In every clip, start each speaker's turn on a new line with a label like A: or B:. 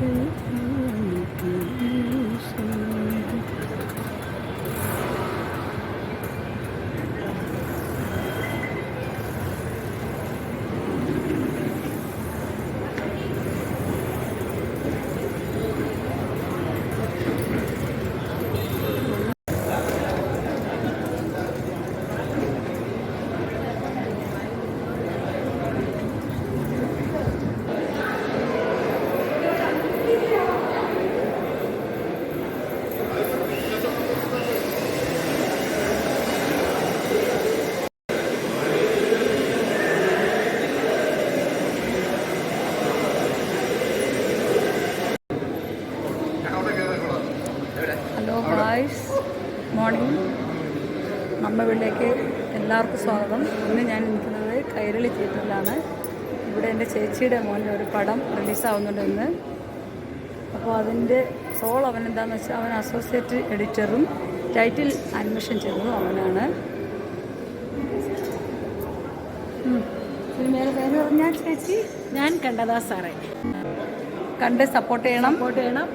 A: Hello guys, morning. നമ്മുടെ വീട്ടിലേക്ക് എല്ലാവർക്കും സ്വാഗതം. ഇന്ന് ഞാൻ നിൽക്കുന്നത് കൈരളി തിയേറ്ററിലാണ്. ഇവിടെ എൻ്റെ ചേച്ചിയുടെ മോൻ്റെ ഒരു പടം റിലീസാവുന്നുണ്ട് ഇന്ന്. അപ്പോൾ അതിൻ്റെ റോൾ അവൻ എന്താണെന്ന് വെച്ചാൽ അവൻ അസോസിയേറ്റ് എഡിറ്ററും ടൈറ്റിൽ അനിമേഷൻ ചെയ്തതും അവനാണ്. സിനിമയുടെ പേര് പറഞ്ഞാൽ ചേച്ചി
B: ഞാൻ കണ്ടതാ സാറേ.
A: കണ്ട് സപ്പോർട്ട് ചെയ്യണം.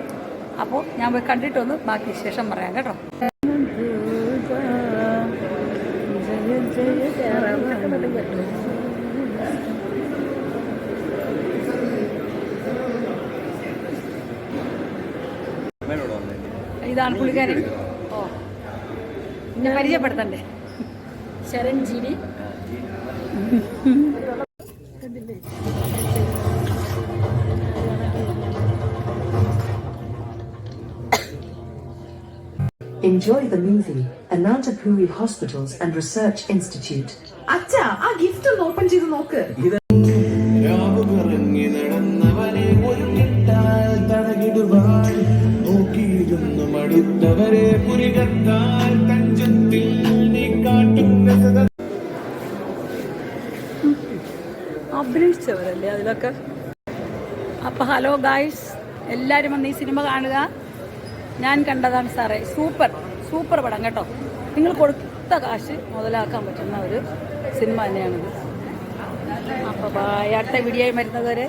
A: അപ്പോൾ ഞാൻ പോയി കണ്ടിട്ടൊന്ന് ബാക്കി വിശേഷം പറയാം കേട്ടോ. ഇതാണ് പുള്ളിക്കാരൻ. എന്നെ പരിചയപ്പെടുത്തണ്ടേ?
B: Sharan GD.
C: Enjoy the movie, Anantapuri Hospitals and Research Institute.
D: അച്ഛാ, ആ ഗിഫ്റ്റ് ഒന്ന് ഓപ്പൺ ചെയ്ത് നോക്ക്.
A: അഭിനയിച്ചവരല്ലേ അതിലൊക്കെ. അപ്പോൾ ഹലോ ഗായ്സ്, എല്ലാവരും വന്ന് ഈ സിനിമ കാണുക. ഞാൻ കണ്ടതാണ് സാറേ. സൂപ്പർ പടം കേട്ടോ. നിങ്ങൾ കൊടുത്ത കാശ് മുതലാക്കാൻ പറ്റുന്ന ഒരു സിനിമ തന്നെയാണിത്. അപ്പോൾ അടുത്ത വീഡിയോയിൽ വരുന്നത് വരെ